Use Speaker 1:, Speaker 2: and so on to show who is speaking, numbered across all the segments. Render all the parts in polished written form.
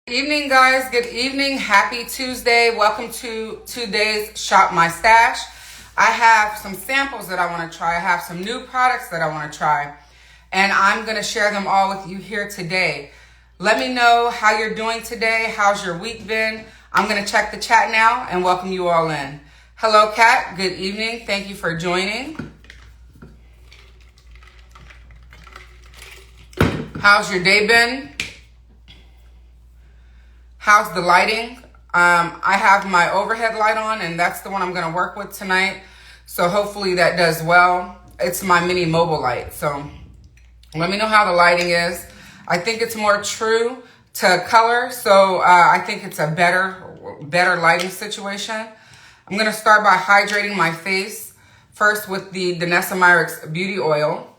Speaker 1: Evening, guys. Good evening. Happy Tuesday. Welcome to today's Shop My Stash. I have some samples that I want to try. I have some new products that I want to try, and I'm going to share them all with you here today. Let me know how you're doing today. How's your week been? I'm going to check the chat now and welcome you all in. Hello, Kat. Good evening. Thank you for joining. How's your day been? How's the lighting? I have my overhead light on, and that's the one I'm going to work with tonight. So hopefully that does well. It's my mini mobile light. So let me know how the lighting is. I think it's more true to color. So I think it's a better lighting situation. I'm going to start by hydrating my face first with the Danessa Myricks Beauty Oil.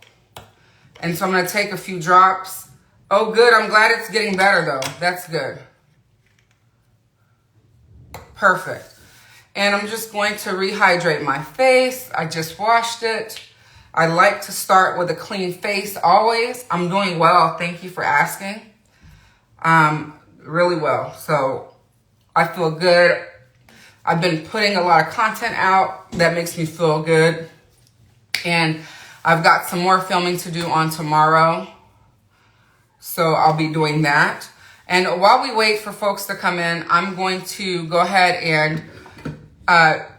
Speaker 1: And so I'm going to take a few drops. Oh, good. I'm glad it's getting better, though. That's good. Perfect. And I'm just going to rehydrate my face. I just washed it. I like to start with a clean face always. I'm doing well. Thank you for asking. Really well. So I feel good. I've been putting a lot of content out. That makes me feel good. And I've got some more filming to do on tomorrow. So I'll be doing that. And while we wait for folks to come in, I'm going to go ahead and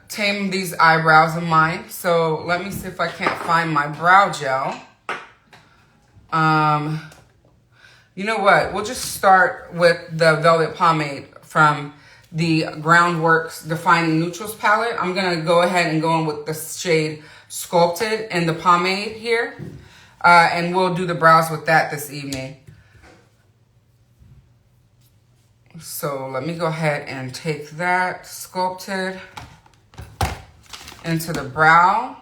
Speaker 1: tame these eyebrows of mine. So let me see if I can't find my brow gel. You know what? We'll just start with the Velvet Pomade from the Groundwork Defining Neutrals palette. I'm going to go ahead and go in with the shade Sculpted in the pomade here. And we'll do the brows with that this evening. So let me go ahead and take that Sculpted into the brow.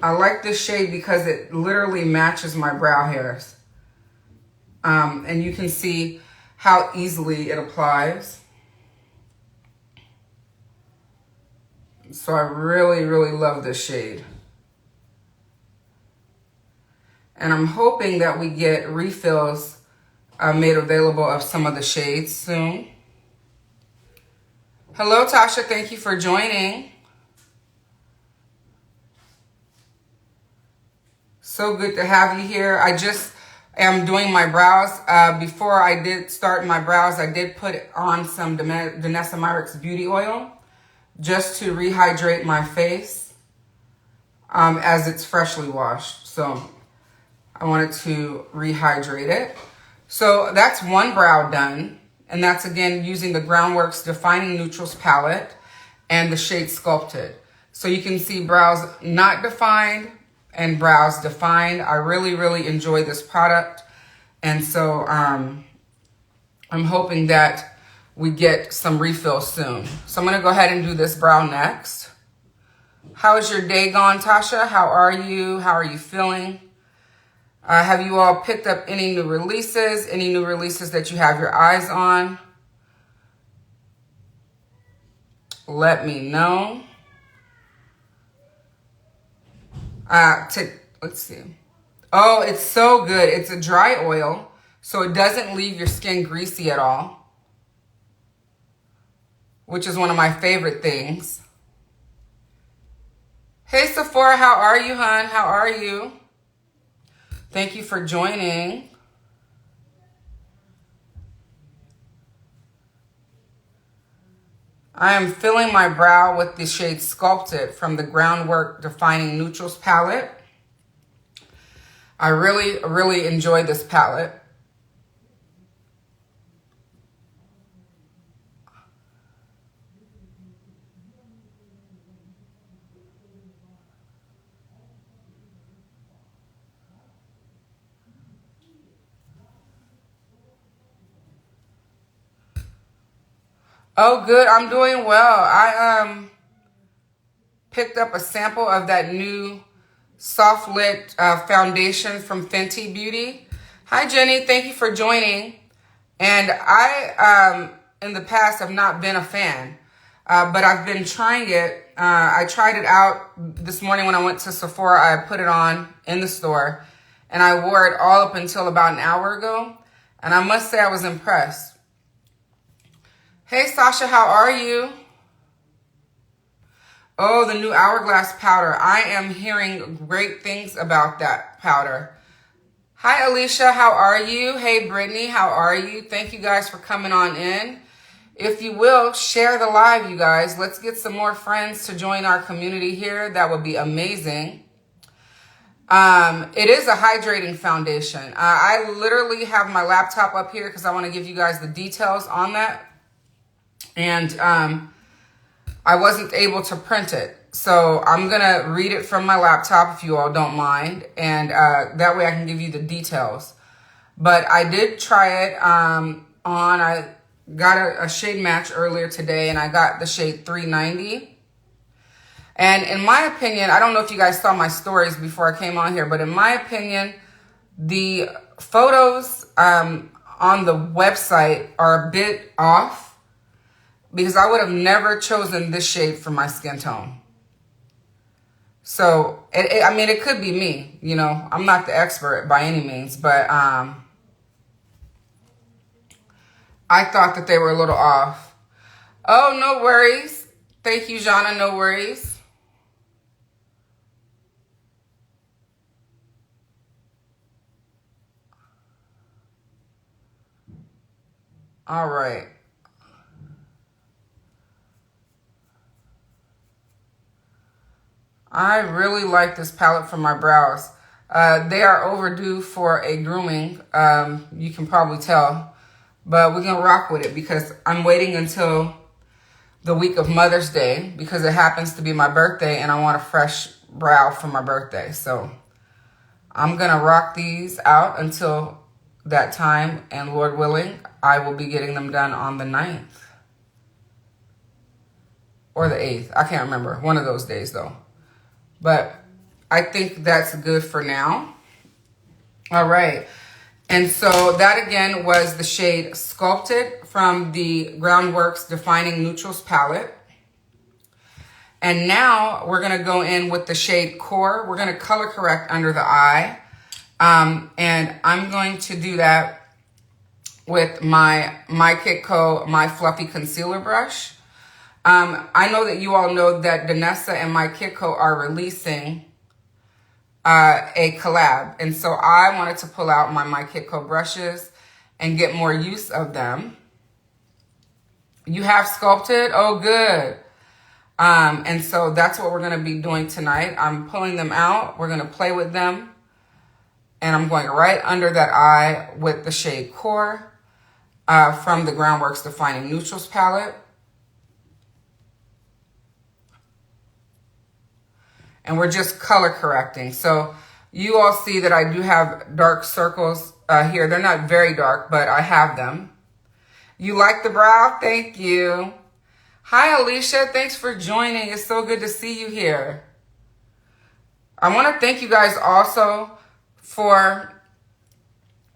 Speaker 1: I like this shade because it literally matches my brow hairs. And you can see how easily it applies. So I really, really love this shade. And I'm hoping that we get refills made available of some of the shades soon. Hello, Tasha. Thank you for joining. So good to have you here. I just am doing my brows. Before I did start my brows, I did put on some Danessa Myricks Beauty Oil just to rehydrate my face as it's freshly washed. So I wanted to rehydrate it. So that's one brow done. And that's, again, using the Groundwork Defining Neutrals palette and the shade Sculpted. So you can see brows not defined and brows defined. I really, really enjoy this product. And so I'm hoping that we get some refills soon. So I'm going to go ahead and do this brow next. How is your day gone, Tasha? How are you? How are you feeling? Have you all picked up any new releases? Any new releases that you have your eyes on? Let me know. Let's see. Oh, it's so good. It's a dry oil, so it doesn't leave your skin greasy at all, which is one of my favorite things. Hey, Sephora, how are you, hon? How are you? Thank you for joining. I am filling my brow with the shade Sculpted from the Groundwork Defining Neutrals palette. I really, really enjoy this palette. Oh, good. I'm doing well. I picked up a sample of that new soft lit foundation from Fenty Beauty. Hi, Jenny. Thank you for joining. And I, in the past, have not been a fan, but I've been trying it. I tried it out this morning when I went to Sephora. I put it on in the store, and I wore it all up until about an hour ago. And I must say I was impressed. Hey, Sasha, how are you? Oh, the new Hourglass powder. I am hearing great things about that powder. Hi, Alicia. How are you? Hey, Brittany. How are you? Thank you guys for coming on in. If you will, share the live, you guys. Let's get some more friends to join our community here. That would be amazing. It is a hydrating foundation. I literally have my laptop up here because I want to give you guys the details on that. And I wasn't able to print it. So I'm going to read it from my laptop if you all don't mind. And that way I can give you the details. But I did try it I got a shade match earlier today, and I got the shade 390. And in my opinion, I don't know if you guys saw my stories before I came on here, but in my opinion, the photos on the website are a bit off because I would have never chosen this shade for my skin tone. So, I mean, it could be me, you know. I'm not the expert by any means, but I thought that they were a little off. Oh, no worries. Thank you, Jana. No worries. All right. I really like this palette for my brows. They are overdue for a grooming. You can probably tell. But we're going to rock with it because I'm waiting until the week of Mother's Day because it happens to be my birthday and I want a fresh brow for my birthday. So I'm going to rock these out until that time. And Lord willing, I will be getting them done on the 9th. Or the 8th. I can't remember. One of those days though. But I think that's good for now. All right. And so that again was the shade Sculpted from the Groundwork's Defining Neutrals palette. And now we're going to go in with the shade Core. We're going to color correct under the eye. And I'm going to do that with my Kit Co. My Fluffy Concealer Brush. I know that you all know that Danessa and my Kit Co. are releasing a collab. And so I wanted to pull out my Kit Co. brushes and get more use of them. You have Sculpted? Oh, good. And so that's what we're going to be doing tonight. I'm pulling them out. We're going to play with them. And I'm going right under that eye with the shade Core from the Groundwork's Defining Neutrals palette. And we're just color correcting. So you all see that I do have dark circles here. They're not very dark, but I have them. You like the brow? Thank you. Hi, Alicia. Thanks for joining. It's so good to see you here. I want to thank you guys also for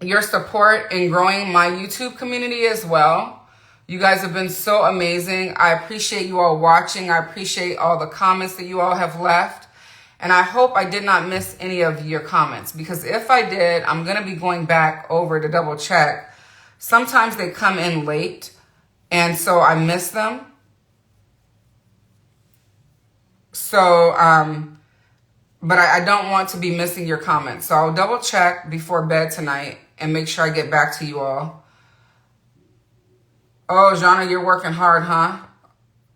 Speaker 1: your support in growing my YouTube community as well. You guys have been so amazing. I appreciate you all watching. I appreciate all the comments that you all have left. And I hope I did not miss any of your comments, because if I did, I'm going to be going back over to double check. Sometimes they come in late, and so I miss them. So, but I don't want to be missing your comments. So I'll double check before bed tonight and make sure I get back to you all. Oh, Jana, you're working hard, huh?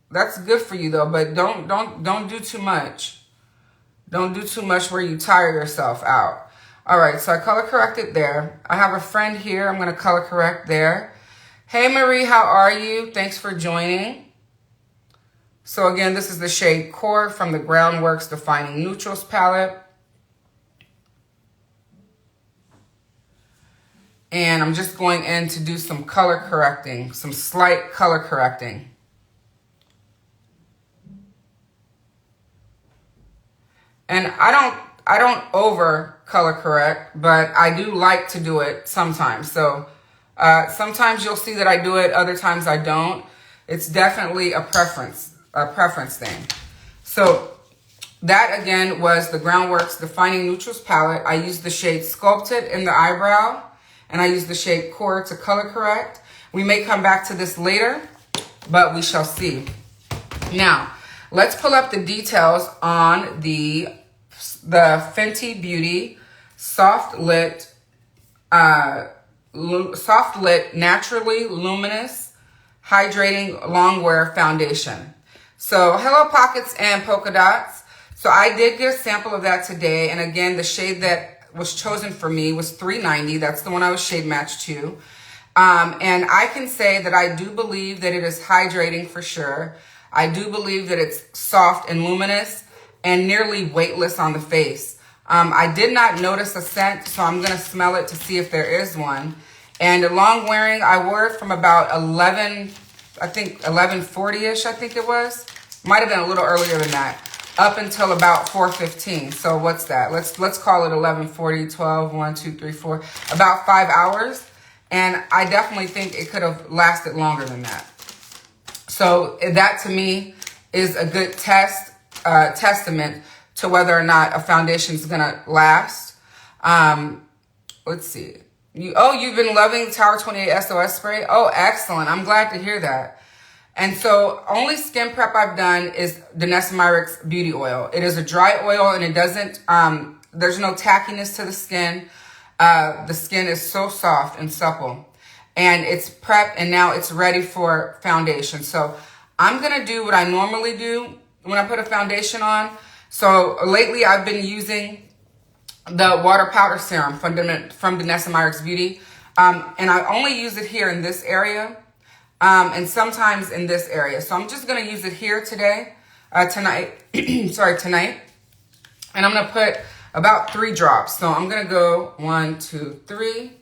Speaker 1: That's good for you though, but don't do too much. Don't do too much where you tire yourself out. All right, so I color corrected there. I have a friend here. I'm going to color correct there. Hey, Marie, how are you? Thanks for joining. So again, this is the shade Core from the Groundwork's Defining Neutrals palette. And I'm just going in to do some color correcting, some slight color correcting. And I don't over color correct, but I do like to do it sometimes. So sometimes you'll see that I do it, other times I don't. It's definitely a preference thing. So That again was the Groundwork's Defining Neutrals palette. I used the shade Sculpted in the eyebrow, and I used the shade Core to color correct. We may come back to this later, but we shall see. Now, let's pull up the details on the Fenty Beauty Soft Lit Naturally Luminous Hydrating Longwear Foundation. So, Hello Pockets and Polka Dots. So, I did get a sample of that today. And again, the shade that was chosen for me was 390. That's the one I was shade matched to. And I can say that I do believe that it is hydrating for sure. I do believe that it's soft and luminous and nearly weightless on the face. I did not notice a scent, so I'm going to smell it to see if there is one. And long wearing, I wore it from about 11:40-ish, I think it was. Might have been a little earlier than that, up until about 4:15. So what's that? Let's call it 11:40, 12, 1, 2, 3, 4, about 5 hours. And I definitely think it could have lasted longer than that. So that to me is a good testament to whether or not a foundation is going to last. Let's see. You've been loving Tower 28 SOS spray? Oh, excellent. I'm glad to hear that. And so only skin prep I've done is Danessa Myricks Beauty Oil. It is a dry oil and it doesn't, there's no tackiness to the skin. The skin is so soft and supple. And it's prepped and now it's ready for foundation. So I'm going to do what I normally do when I put a foundation on. So lately I've been using the water powder serum from Danessa Myricks Beauty. And I only use it here in this area. And sometimes in this area. So I'm just going to use it here tonight. Tonight. And I'm going to put about 3 drops. So I'm going to go 1, 2, 3.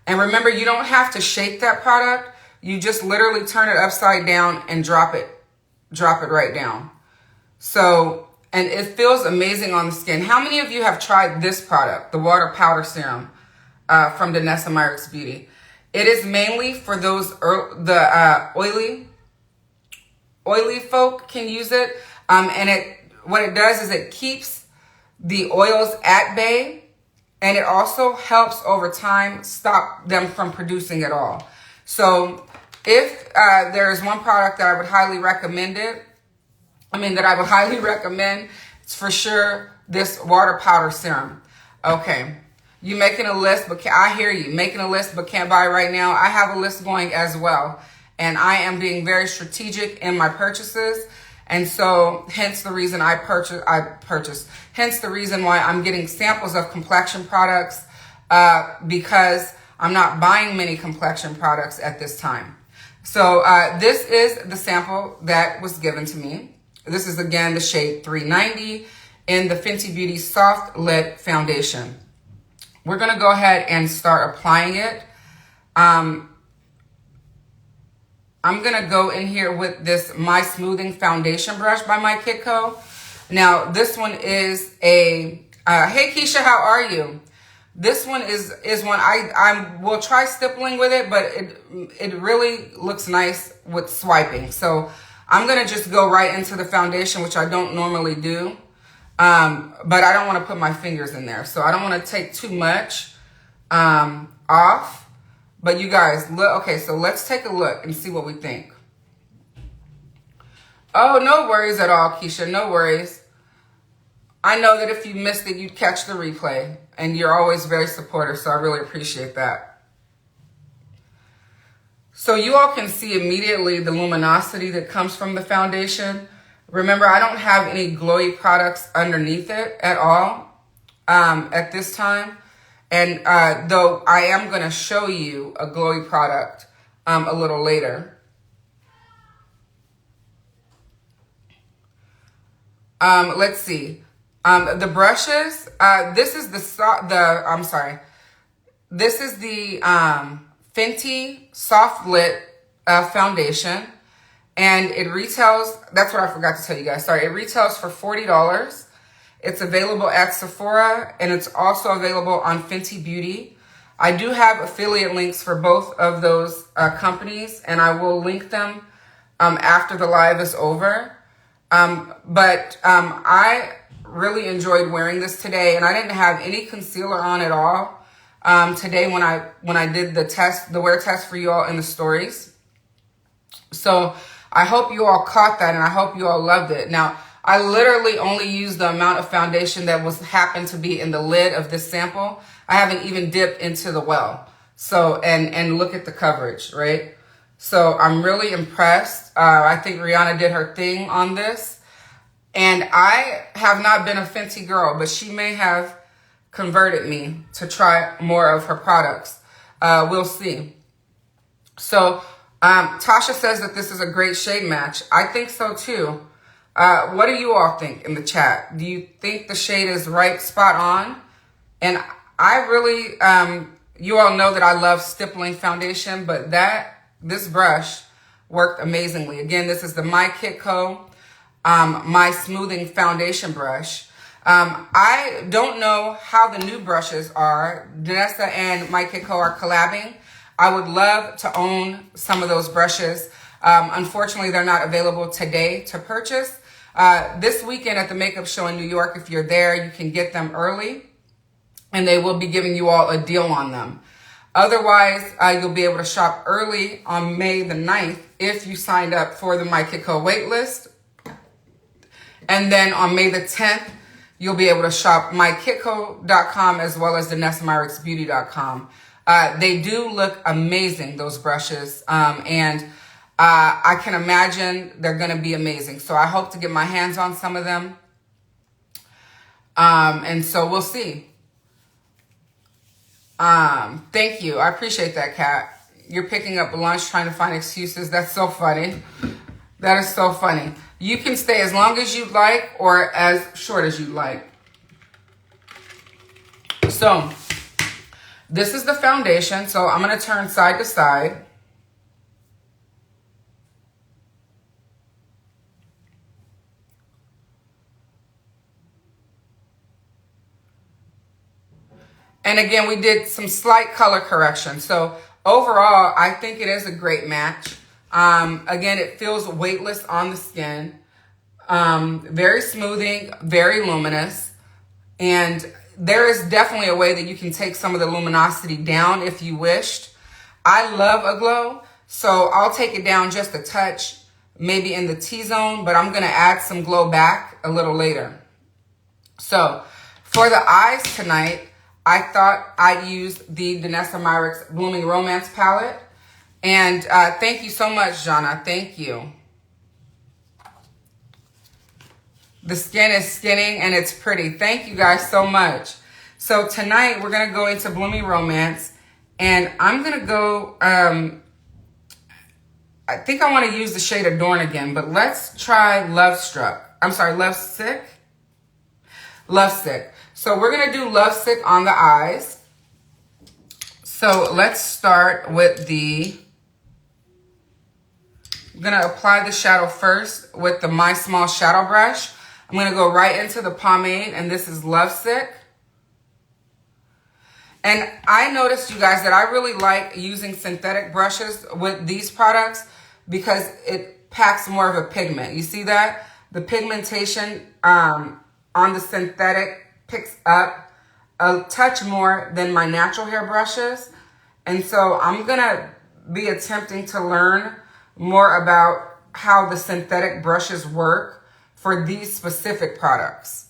Speaker 1: And remember, you don't have to shake that product. You just literally turn it upside down and drop it right down. So, and it feels amazing on the skin. How many of you have tried this product, the water powder serum from Danessa Myricks Beauty? It is mainly for those, oily folk can use it. And what it does is it keeps the oils at bay. And it also helps over time stop them from producing at all. So if there is one product that I would highly recommend it's for sure this water powder serum. Okay. You making a list, but I hear you. Making a list, but can't buy right now. I have a list going as well. And I am being very strategic in my purchases. And so, hence the reason I purchase. Hence the reason why I'm getting samples of complexion products because I'm not buying many complexion products at this time. So, this is the sample that was given to me. This is, again, the shade 390 in the Fenty Beauty Soft Lit Foundation. We're going to go ahead and start applying it. I'm going to go in here with this My Smoothing Foundation Brush by My Kitco. Now, this one is hey Keisha, how are you? This one is one I will try stippling with it, but it really looks nice with swiping. So I'm going to just go right into the foundation, which I don't normally do. But I don't want to put my fingers in there. So I don't want to take too much off. But you guys, look, okay, so let's take a look and see what we think. Oh, no worries at all, Keisha, no worries. I know that if you missed it, you'd catch the replay. And you're always very supportive, so I really appreciate that. So you all can see immediately the luminosity that comes from the foundation. Remember, I don't have any glowy products underneath it at all at this time. And though I am going to show you a glowy product a little later. Let's see. The brushes. This is the Fenty Soft Lit Foundation. And it retails, that's what I forgot to tell you guys. Sorry, it retails for $40. It's available at Sephora, and it's also available on Fenty Beauty. I do have affiliate links for both of those companies, and I will link them after the live is over. I really enjoyed wearing this today, and I didn't have any concealer on at all today when I did the wear test for you all in the stories. So I hope you all caught that, and I hope you all loved it. Now, I literally only used the amount of foundation that happened to be in the lid of this sample. I haven't even dipped into the well. So, and look at the coverage, right? So I'm really impressed. I think Rihanna did her thing on this. And I have not been a Fenty girl, but she may have converted me to try more of her products. We'll see. So Tasha says that this is a great shade match. I think so too. What do you all think in the chat? Do you think the shade is right, spot on? And I really, you all know that I love stippling foundation, but this brush worked amazingly. Again, this is the My Kit Co. My smoothing foundation brush. I don't know how the new brushes are. Danessa and My Kit Co. are collabing. I would love to own some of those brushes. Unfortunately, they're not available today to purchase. This weekend at the makeup show in New York, if you're there, you can get them early, and they will be giving you all a deal on them. Otherwise, you'll be able to shop early on May the 9th if you signed up for the My Kit Co. waitlist. And then on May the 10th, you'll be able to shop mykitco.com as well as DanessaMyricksBeauty.com. They do look amazing, those brushes. And I can imagine they're going to be amazing. So I hope to get my hands on some of them. And so we'll see. Thank you. I appreciate that, Kat. You're picking up lunch trying to find excuses. That's so funny. That is so funny. You can stay as long as you'd like or as short as you'd like. So this is the foundation. So I'm going to turn side to side. And again, we did some slight color correction. So overall, I think it is a great match. Again, it feels weightless on the skin. Very smoothing, very luminous. And there is definitely a way that you can take some of the luminosity down if you wished. I love a glow, so I'll take it down just a touch, maybe in the T-zone, but I'm going to add some glow back a little later. So for the eyes tonight, I thought I'd use the Danessa Myricks Blooming Romance palette. And thank you so much, Jana. Thank you. The skin is skinning and it's pretty. Thank you guys so much. So tonight we're going to go into Blooming Romance. And I'm going to go, I think I want to use the shade Adorn again. But let's try Lovesick. Lovesick. So we're going to do Lovesick on the eyes. So let's start with I'm going to apply the shadow first with the My Small Shadow Brush. I'm going to go right into the pomade, and this is Lovesick. And I noticed, you guys, that I really like using synthetic brushes with these products because it packs more of a pigment. You see that? The pigmentation on the synthetic picks up a touch more than my natural hair brushes. And so I'm going to be attempting to learn more about how the synthetic brushes work for these specific products.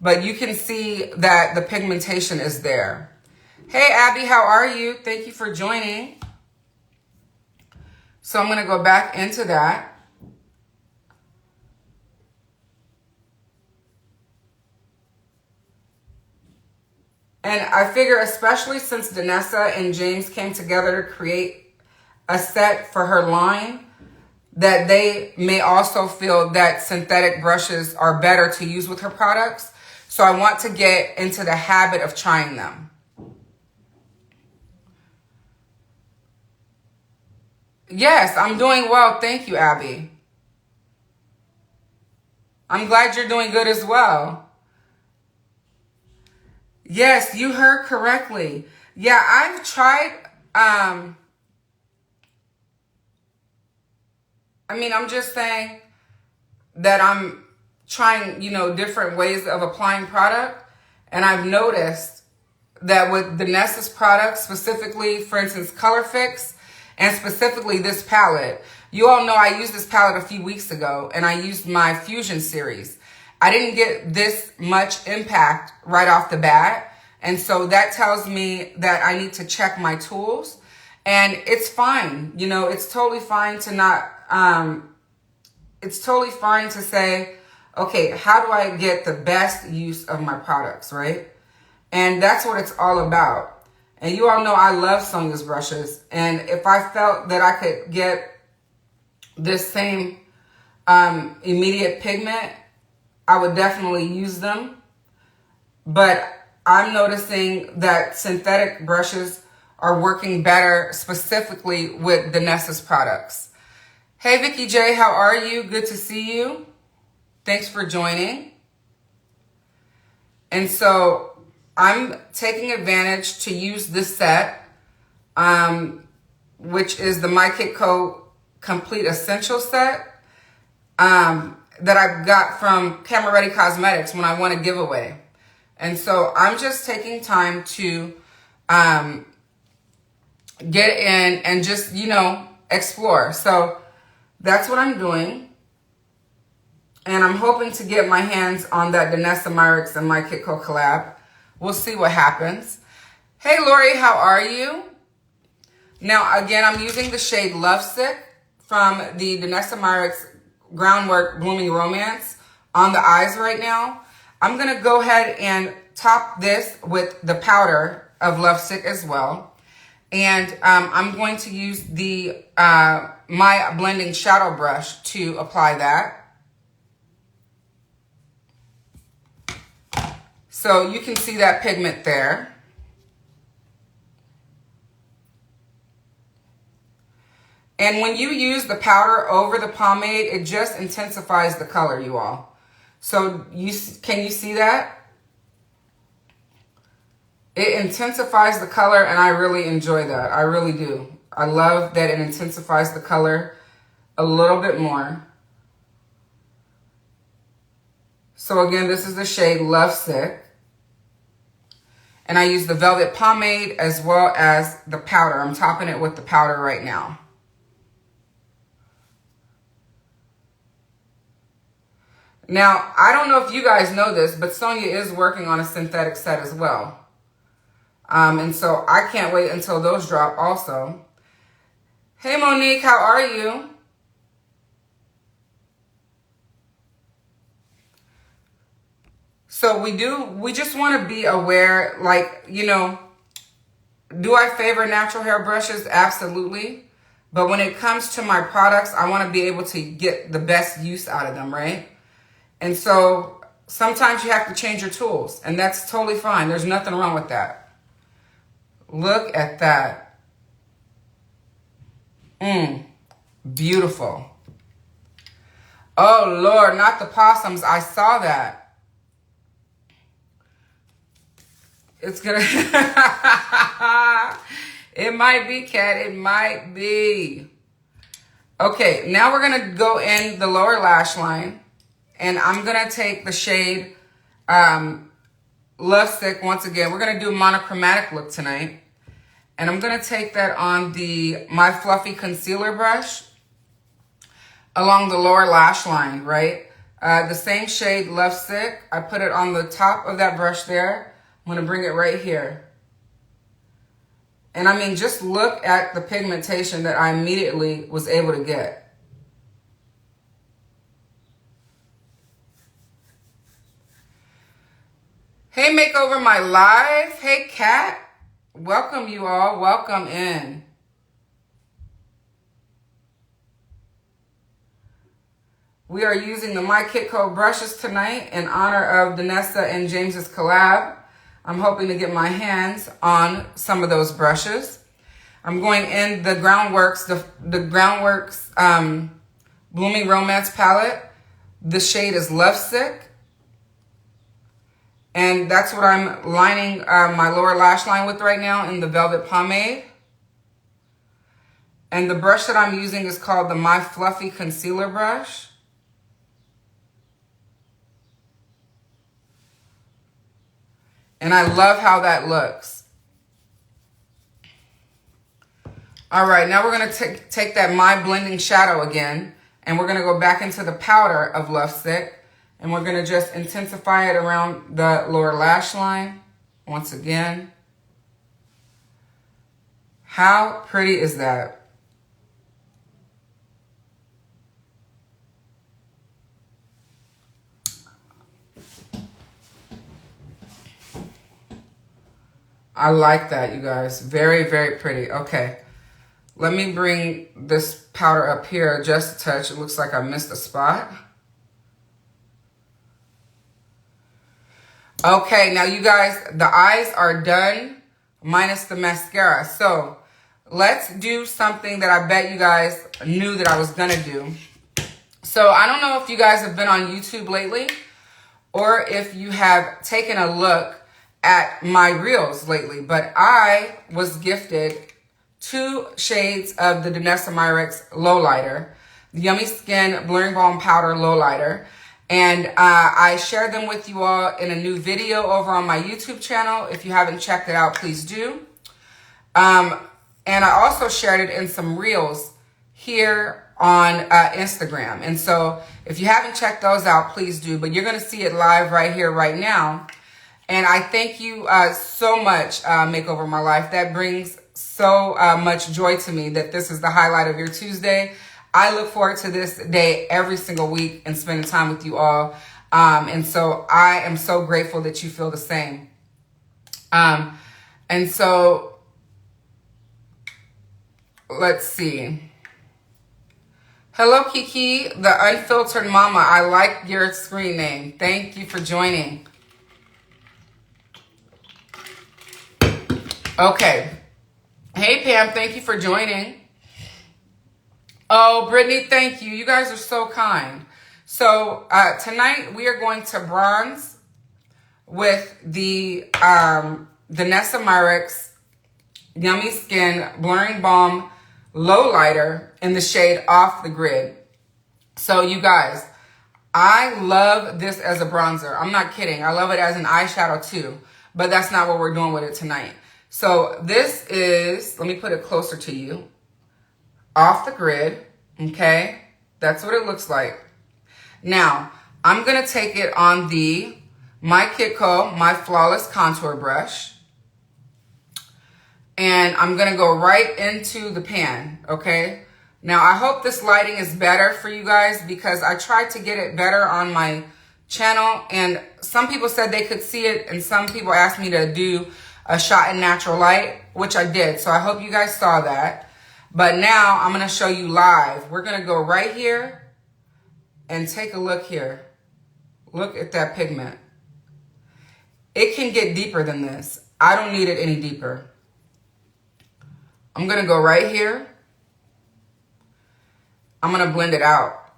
Speaker 1: But you can see that the pigmentation is there. Hey, Abby, how are you? Thank you for joining. So I'm going to go back into that. And I figure, especially since Danessa and James came together to create a set for her line, that they may also feel that synthetic brushes are better to use with her products. So I want to get into the habit of trying them. Yes, I'm doing well. Thank you, Abby. I'm glad you're doing good as well. Yes, you heard correctly. Yeah, I've tried, I'm just saying, that I'm trying, you know, different ways of applying product. And I've noticed that with Danessa's products, specifically, for instance, Color Fix, and specifically this palette, you all know I used this palette a few weeks ago, and I used my Fusion series. I didn't get this much impact right off the bat. And so that tells me that I need to check my tools. And it's fine. You know, it's totally fine to not, it's totally fine to say, okay, how do I get the best use of my products, right? And that's what it's all about. And you all know I love Sonia's brushes. And if I felt that I could get this same immediate pigment, I would definitely use them. But I'm noticing that synthetic brushes are working better specifically with Danessa's products. Hey, Vicky J, how are you? Good to see you. Thanks for joining. And so I'm taking advantage to use this set, which is the My Kit Co. Complete Essential set that I got from Camera Ready Cosmetics when I won a giveaway. And so I'm just taking time to get in and just, you know, explore. So that's what I'm doing. And I'm hoping to get my hands on that Danessa Myricks and My Kit Co. collab. We'll see what happens. Hey, Lori, how are you? Now, again, I'm using the shade Lovesick from the Danessa Myricks Groundwork Blooming Romance on the eyes right now. I'm going to go ahead and top this with the powder of Lovesick as well. And I'm going to use the my blending shadow brush to apply that. So you can see that pigment there. And when you use the powder over the pomade, it just intensifies the color, you all. So can you see that? It intensifies the color, and I really enjoy that. I really do. I love that it intensifies the color a little bit more. So again, this is the shade Lovesick. And I use the Velvet Pomade as well as the powder. I'm topping it with the powder right now. Now, I don't know if you guys know this, but Sonia is working on a synthetic set as well. And so I can't wait until those drop also. Hey, Monique, how are you? So we just want to be aware, like, you know, do I favor natural hair brushes? Absolutely. But when it comes to my products, I want to be able to get the best use out of them, right? And so sometimes you have to change your tools, and that's totally fine. There's nothing wrong with that. Look at that. Beautiful. Oh, Lord, not the possums. I saw that. It's gonna, it might be, Cat, it might be. Okay, now we're gonna go in the lower lash line, and I'm gonna take the shade Lovesick once again. We're gonna do a monochromatic look tonight. And I'm gonna take that on my fluffy concealer brush along the lower lash line, right? The same shade Lovesick, I put it on the top of that brush there. I'm going to bring it right here. And I mean, just look at the pigmentation that I immediately was able to get. Hey, Makeover My Life. Hey, Kat. Welcome, you all. Welcome in. We are using the My Kit Co. brushes tonight in honor of Danessa and James's collab. I'm hoping to get my hands on some of those brushes. I'm going in the Groundworks, the Groundworks Blooming Romance palette. The shade is Lovesick. And that's what I'm lining my lower lash line with right now in the Velvet Pomade. And the brush that I'm using is called the My Fluffy Concealer Brush. And I love how that looks. All right, now we're going to take that My Blending Shadow again. And we're going to go back into the powder of Love Sick. And we're going to just intensify it around the lower lash line. Once again. How pretty is that? I like that, you guys. Very, very pretty. Okay. Let me bring this powder up here just a touch. It looks like I missed a spot. Okay, now you guys, the eyes are done minus the mascara. So let's do something that I bet you guys knew that I was gonna do. So I don't know if you guys have been on YouTube lately or if you have taken a look at my reels lately, but I was gifted 2 shades of the Danessa Myricks Lowlighter, the Yummy Skin Blurring Balm Powder Lowlighter. And I shared them with you all in a new video over on my YouTube channel. If you haven't checked it out, please do. And I also shared it in some reels here on Instagram. And so if you haven't checked those out, please do. But you're going to see it live right here, right now. And I thank you so much, Makeover My Life. That brings so much joy to me that this is the highlight of your Tuesday. I look forward to this day every single week and spending time with you all. And so I am so grateful that you feel the same. And so let's see. Hello, Kiki, the Unfiltered Mama. I like your screen name. Thank you for joining. Okay. Hey, Pam, thank you for joining. Oh, Brittany, thank you. You guys are so kind. So tonight we are going to bronze with the Danessa Myricks Yummy Skin Blurring Balm Lowlighter in the shade Off the Grid. So you guys, I love this as a bronzer. I'm not kidding. I love it as an eyeshadow too, but that's not what we're doing with it tonight. So this is, let me put it closer to you. Off the Grid, okay? That's what it looks like. Now, I'm going to take it on the My Kitco, My Flawless Contour Brush. And I'm going to go right into the pan, okay? Now, I hope this lighting is better for you guys because I tried to get it better on my channel. And some people said they could see it, and some people asked me to do a shot in natural light, which I did. So I hope you guys saw that. But now I'm going to show you live. We're going to go right here and take a look here. Look at that pigment. It can get deeper than this. I don't need it any deeper. I'm going to go right here. I'm going to blend it out.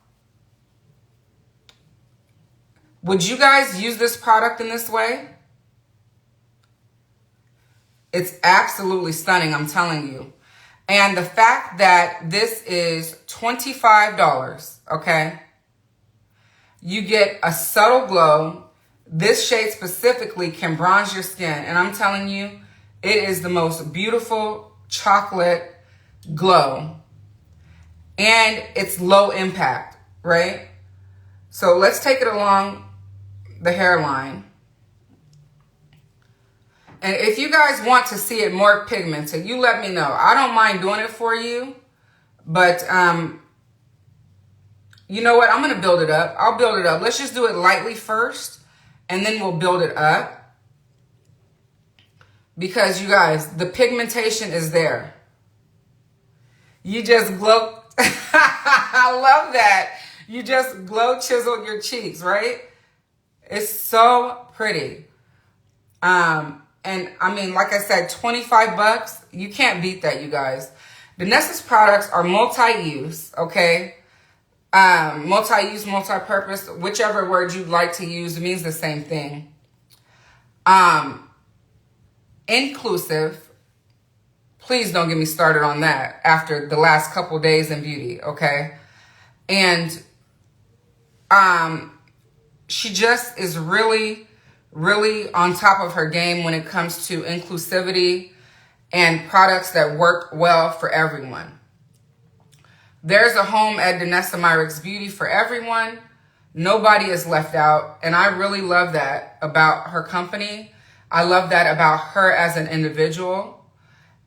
Speaker 1: Would you guys use this product in this way? It's absolutely stunning, I'm telling you. And the fact that this is $25, okay? You get a subtle glow. This shade specifically can bronze your skin. And I'm telling you, it is the most beautiful chocolate glow. And it's low impact, right? So let's take it along the hairline. And if you guys want to see it more pigmented, you let me know. I don't mind doing it for you. But, you know what? I'm going to build it up. I'll build it up. Let's just do it lightly first. And then we'll build it up. Because, you guys, the pigmentation is there. You just glow. I love that. You just glow chiseled your cheeks, right? It's so pretty. And I mean, like I said, $25, you can't beat that, you guys. Danessa's products are multi-use, okay? Multi-use, multi-purpose, whichever word you'd like to use, it means the same thing. Inclusive, please don't get me started on that after the last couple days in beauty, okay? And she just is really really on top of her game when it comes to inclusivity and products that work well for everyone. There's a home at Danessa Myricks Beauty for everyone. Nobody is left out, and I really love that about her company. I love that about her as an individual,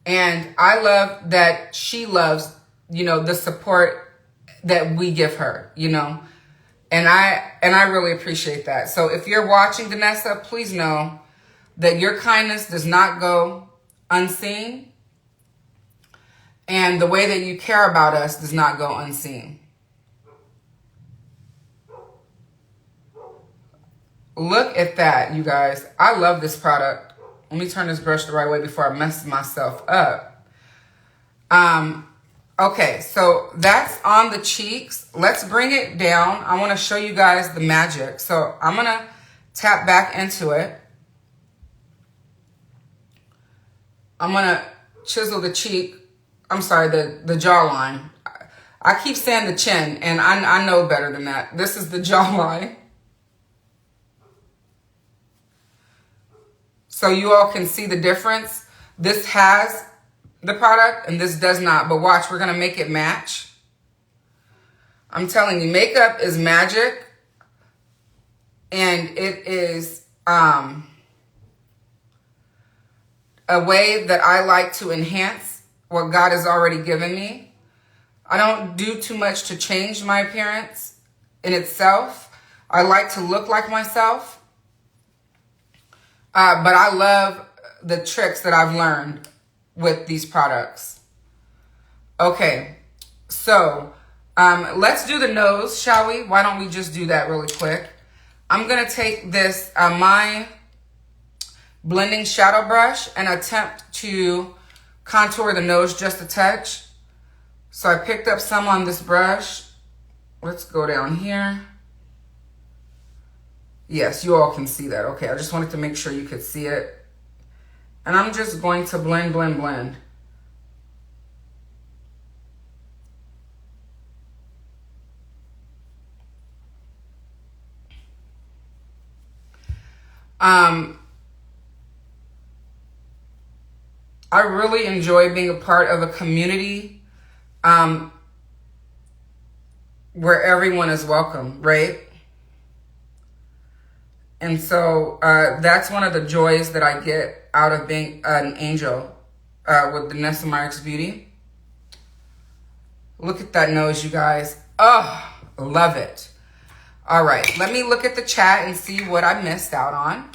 Speaker 1: and I love that she loves, you know, the support that we give her, you know, and I really appreciate that. So if you're watching, Danessa, please know that your kindness does not go unseen, and the way that you care about us does not go unseen. Look at that, you guys. I love this product. Let me turn this brush the right way before I mess myself up. Okay, so that's on the cheeks. Let's bring it down. I want to show you guys the magic. So I'm going to tap back into it. I'm going to chisel the cheek. I'm sorry, the jawline. I keep saying the chin, and I know better than that. This is the jawline. So you all can see the difference. This has the product and this does not. But watch, we're going to make it match. I'm telling you, makeup is magic. And it is a way that I like to enhance what God has already given me. I don't do too much to change my appearance in itself. I like to look like myself. But I love the tricks that I've learned with these products. Okay, so let's do the nose, shall we? Why don't we just do that really quick? I'm going to take this, my blending shadow brush and attempt to contour the nose just a touch. So I picked up some on this brush. Let's go down here. Yes, you all can see that. Okay, I just wanted to make sure you could see it. And I'm just going to blend, blend, blend. I really enjoy being a part of a community where everyone is welcome, right? And so that's one of the joys that I get out of being an angel with Danessa Myricks Beauty. Look at that nose, you guys. Oh, love it. All right, let me look at the chat and see what I missed out on.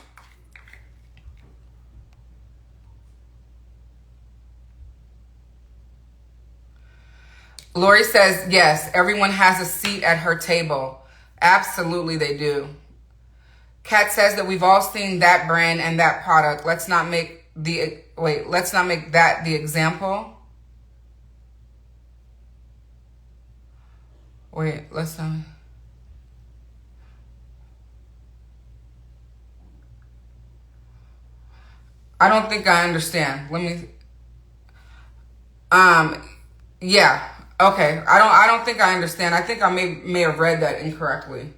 Speaker 1: Lori says, yes, everyone has a seat at her table. Absolutely, they do. Kat says that we've all seen that brand and that product. Let's not make that the example. Wait, let's not. I don't think I understand. Let me. Yeah. Okay. I don't think I understand. I think I may have read that incorrectly.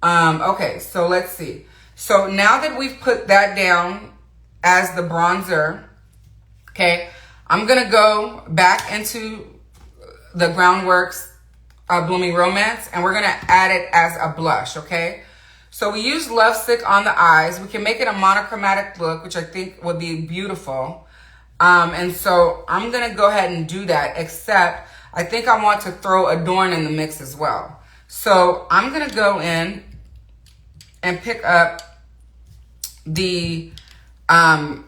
Speaker 1: Okay, so let's see. So now that we've put that down as the bronzer, okay, I'm going to go back into the Groundworks Blooming Romance, and we're going to add it as a blush, okay? So we use Lovesick on the eyes. We can make it a monochromatic look, which I think would be beautiful. And so I'm going to go ahead and do that, except I think I want to throw Adorn in the mix as well. So I'm going to go in and pick up the Velvet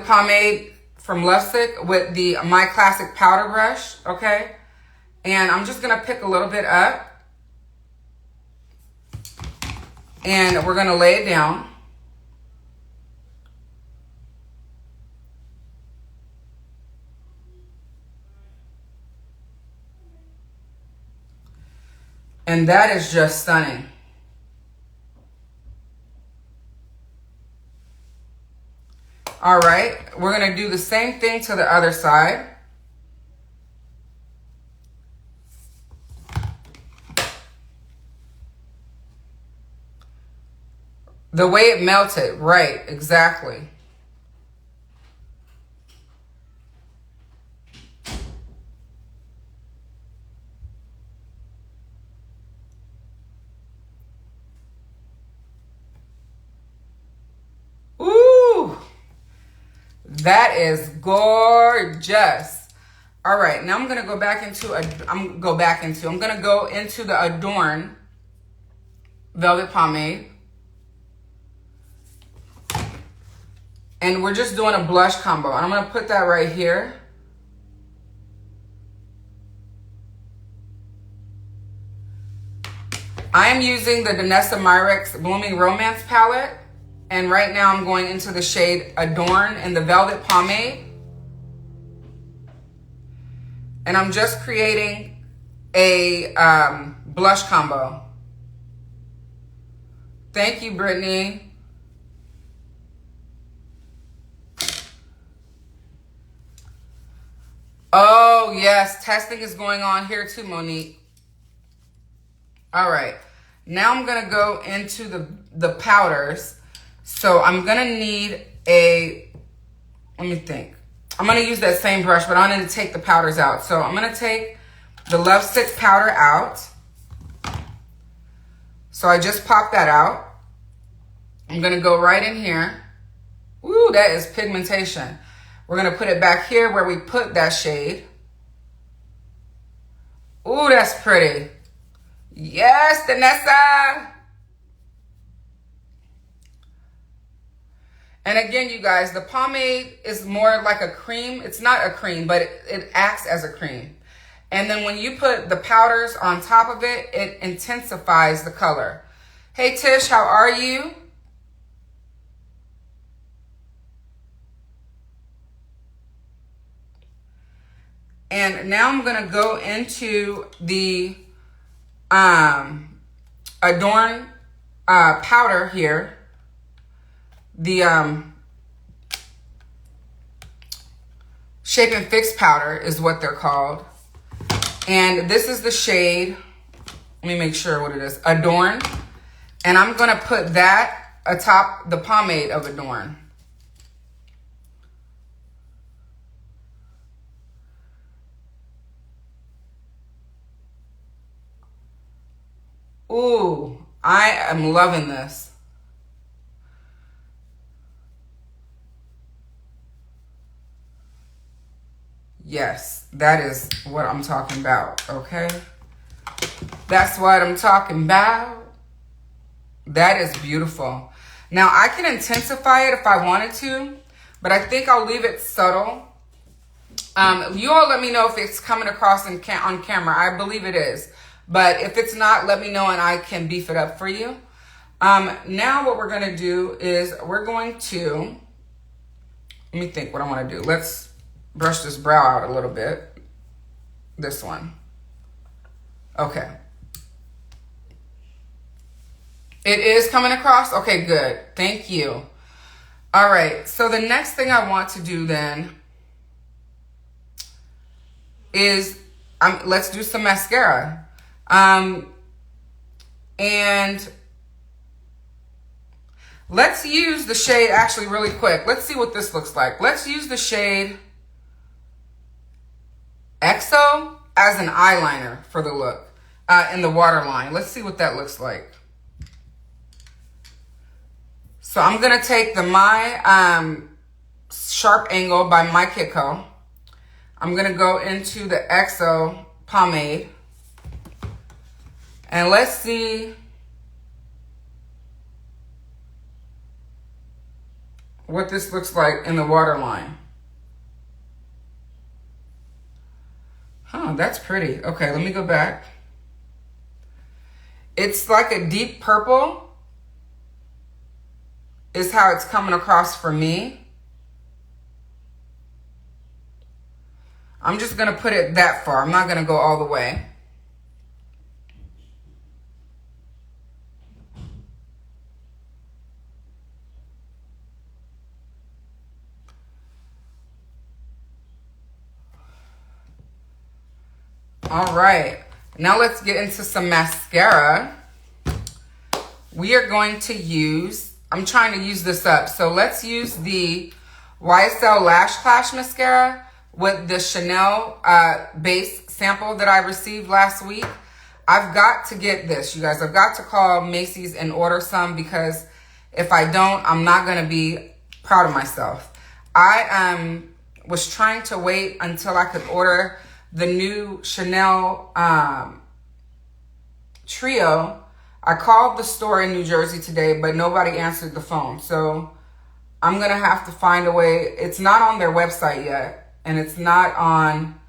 Speaker 1: Pomade from Lovesick with the My Classic Powder Brush, okay? And I'm just going to pick a little bit up. And we're going to lay it down. And that is just stunning. All right, we're going to do the same thing to the other side. The way it melted, right, exactly. Ooh, that is gorgeous. All right, now I'm gonna go into the Adorn Velvet Pomade. And we're just doing a blush combo. And I'm gonna put that right here. I am using the Danessa Myricks Blooming Romance palette. And right now I'm going into the shade Adorn in the Velvet Pomade. And I'm just creating a blush combo. Thank you, Brittany. Oh, yes. Testing is going on here too, Monique. All right. Now I'm going to go into the powders. So I'm going to need let me think. I'm going to use that same brush, but I'm going to take the powders out. So I'm going to take the Love Stick powder out. So I just popped that out. I'm going to go right in here. Ooh, that is pigmentation. We're going to put it back here where we put that shade. Ooh, that's pretty. Yes, Danessa. And again, you guys, the pomade is more like a cream. It's not a cream, but it acts as a cream. And then when you put the powders on top of it, it intensifies the color. Hey, Tish, how are you? And now I'm going to go into the Adorn powder here. The Shape and Fix powder is what they're called. And this is the shade, let me make sure what it is, Adorn. And I'm going to put that atop the pomade of Adorn. Ooh, I am loving this. Yes, that is what I'm talking about, okay? That's what I'm talking about. That is beautiful. Now, I can intensify it if I wanted to, but I think I'll leave it subtle. You all let me know if it's coming across on camera. I believe it is. But if it's not, let me know and I can beef it up for you. Now what we're going to do is we're going to, let me think what I want to do. Let's brush this brow out a little bit. This one. Okay. It is coming across? Okay, good. Thank you. All right. So the next thing I want to do then is let's do some mascara. And let's use the shade actually really quick. Let's see what this looks like. Let's use the shade EXO as an eyeliner for the look in the waterline. Let's see what that looks like. So I'm going to take the My Sharp Angle by My Kiko. I'm going to go into the EXO pomade. And let's see what this looks like in the waterline. Huh, that's pretty. Okay, let me go back. It's like a deep purple is how it's coming across for me. I'm just going to put it that far. I'm not going to go all the way. All right, now let's get into some mascara. We are going to use I'm trying to use this up. So let's use the YSL Lash Clash Mascara with the Chanel base sample that I received last week. I've got to get this, you guys. I've got to call Macy's and order some, because if I don't, I'm not going to be proud of myself. I was trying to wait until I could order the new Chanel Trio. I called the store in New Jersey today, but nobody answered the phone. So I'm going to have to find a way. It's not on their website yet, and it's not on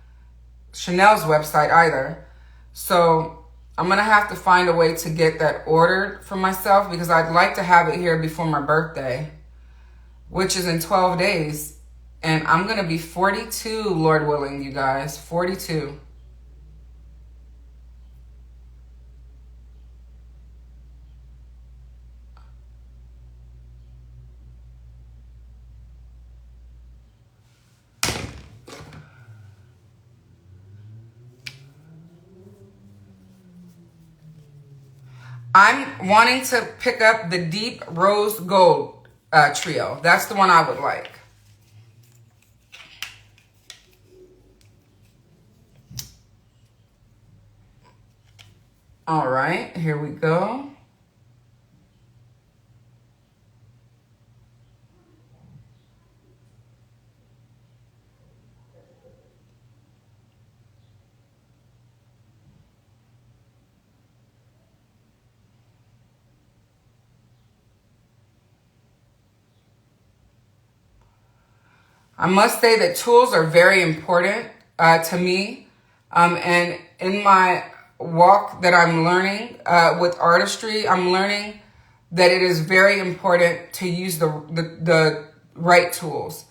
Speaker 1: Chanel's website either. So I'm going to have to find a way to get that ordered for myself, because I'd like to have it here before my birthday, which is in 12 days. And I'm going to be 42, Lord willing, you guys. 42. I'm wanting to pick up the Deep Rose Gold Trio. That's the one I would like. All right, here we go. I must say that tools are very important to me. And in my walk that I'm learning with artistry, I'm learning that it is very important to use the right tools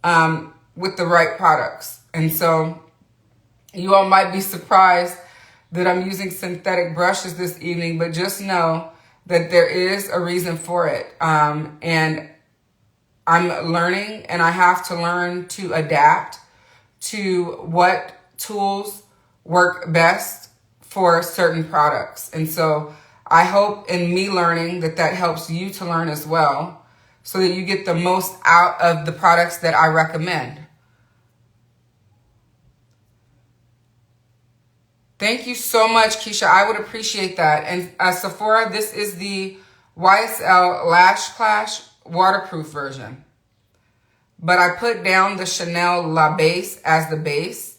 Speaker 1: with the right products. And so you all might be surprised that I'm using synthetic brushes this evening, but just know that there is a reason for it. And I'm learning, and I have to learn to adapt to what tools work best for certain products. And so I hope in me learning that helps you to learn as well, so that you get the most out of the products that I recommend. Thank you so much, Keisha. I would appreciate that. And Sephora, this is the YSL Lash Clash waterproof version. But I put down the Chanel La Base as the base.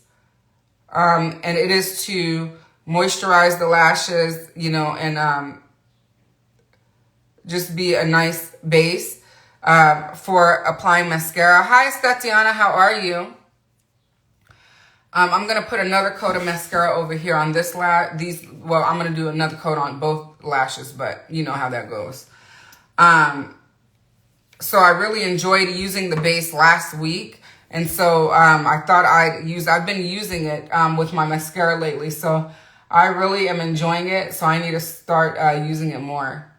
Speaker 1: And it is to moisturize the lashes, you know, and just be a nice base for applying mascara. Hi, Tatiana. How are you? I'm going to put another coat of mascara over here on this well, I'm going to do another coat on both lashes, but you know how that goes. So I really enjoyed using the base last week. And so I thought I've been using it with my mascara lately. So I really am enjoying it. So I need to start using it more.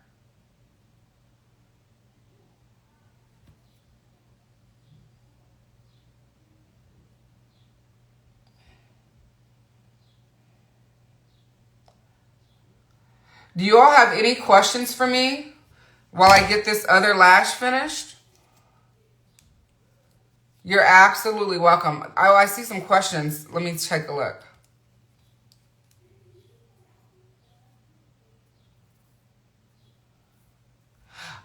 Speaker 1: Do you all have any questions for me while I get this other lash finished? You're absolutely welcome. Oh, I see some questions. Let me take a look.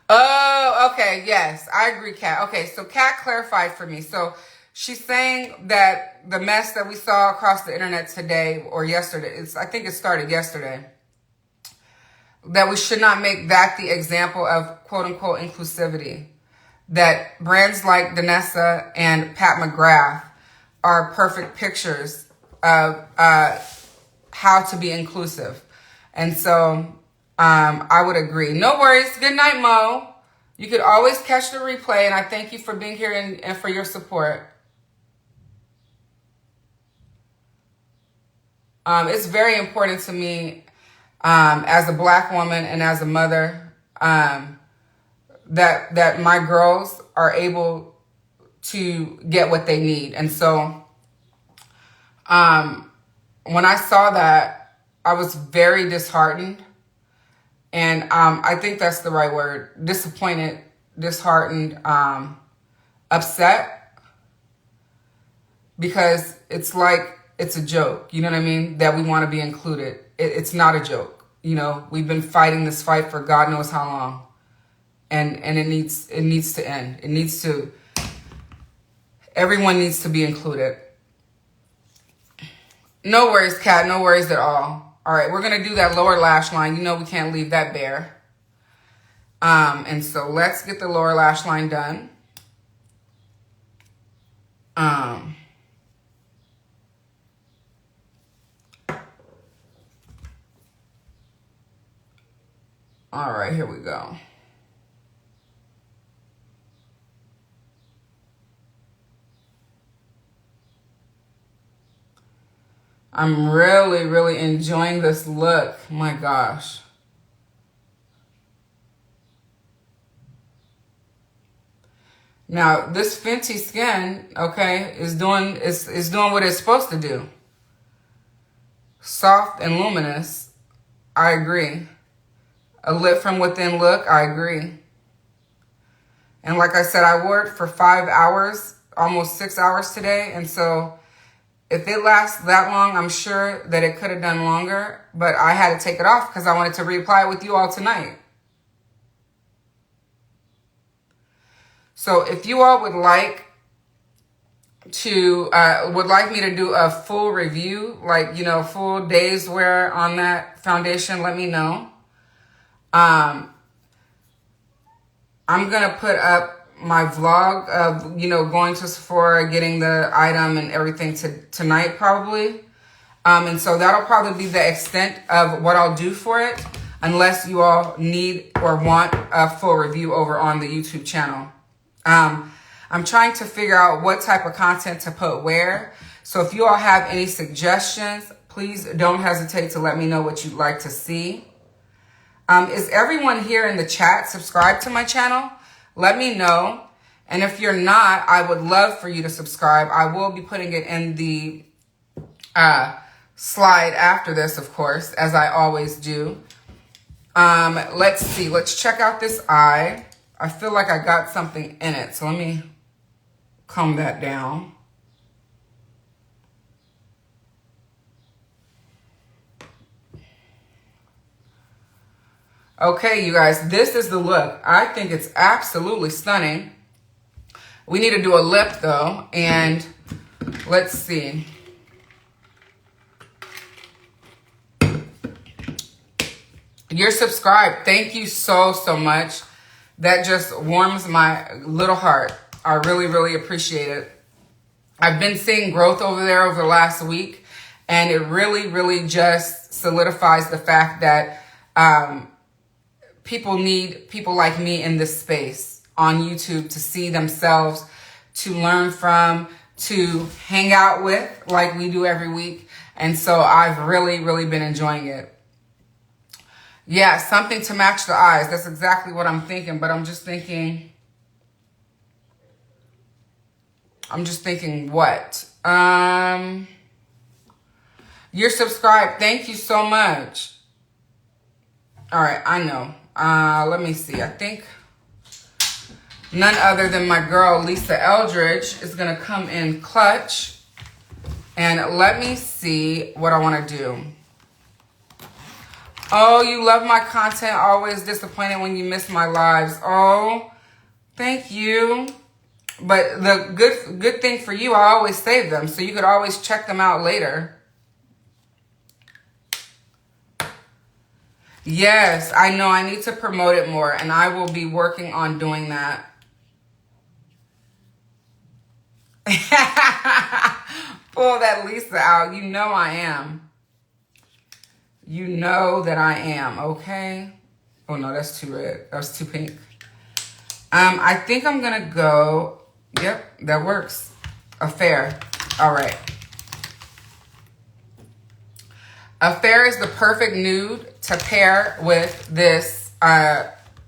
Speaker 1: Oh, okay. Yes, I agree, Kat. Okay, so Kat clarified for me. So she's saying that the mess that we saw across the internet today or yesterday, I think it started yesterday, that we should not make that the example of quote-unquote inclusivity. That brands like Danessa and Pat McGrath are perfect pictures of how to be inclusive. And so I would agree. No worries. Good night, Mo. You could always catch the replay, and I thank you for being here and for your support. It's very important to me as a Black woman and as a mother, that my girls are able to get what they need. And so when I saw that, I was very disheartened. And I think that's the right word. Disappointed, disheartened, upset. Because it's like, it's a joke. You know what I mean? That we want to be included. It's not a joke. You know, we've been fighting this fight for God knows how long. And it needs to end. It needs to, everyone needs to be included. No worries, Kat. No worries at all. All right, we're going to do that lower lash line. You know we can't leave that bare. And so let's get the lower lash line done. All right, here we go. I'm really, really enjoying this look. My gosh. Now, this Fenty skin, okay, is doing what it's supposed to do. Soft and luminous. I agree. A lit from within look. I agree. And like I said, I wore it for 5 hours, almost 6 hours today. And so if it lasts that long, I'm sure that it could have done longer, but I had to take it off because I wanted to reapply it with you all tonight. So if you all would like me to do a full review, like, you know, full day's wear on that foundation, let me know. I'm going to put up my vlog of, you know, going to Sephora, getting the item and everything tonight probably. And so that'll probably be the extent of what I'll do for it, unless you all need or want a full review over on the YouTube channel. I'm trying to figure out what type of content to put where. So if you all have any suggestions, please don't hesitate to let me know what you'd like to see. Is everyone here in the chat subscribed to my channel? Let me know. And if you're not, I would love for you to subscribe. I will be putting it in the slide after this, of course, as I always do. Let's see. Let's check out this eye. I feel like I got something in it. So let me comb that down. Okay, you guys, this is the look. I think it's absolutely stunning. We need to do a lip though, and let's see. You're subscribed. Thank you so much. That just warms my little heart. I really, really appreciate it. I've been seeing growth over there over the last week, and it really, really just solidifies the fact that people need people like me in this space on YouTube to see themselves, to learn from, to hang out with like we do every week. And so I've really, really been enjoying it. Yeah, something to match the eyes. That's exactly what I'm thinking, but I'm just thinking what? You're subscribed. Thank you so much. All right, I know. Let me see. I think none other than my girl, Lisa Eldridge, is going to come in clutch. And let me see what I want to do. Oh, you love my content. Always disappointed when you miss my lives. Oh, thank you. But the good thing for you, I always save them. So you could always check them out later. Yes, I know. I need to promote it more, and I will be working on doing that. Pull that Lisa out. You know I am. You know that I am, okay? Oh, no, that's too red. That's too pink. I think I'm going to go... Yep, that works. Affair. All right. Affair is the perfect nude to pair with this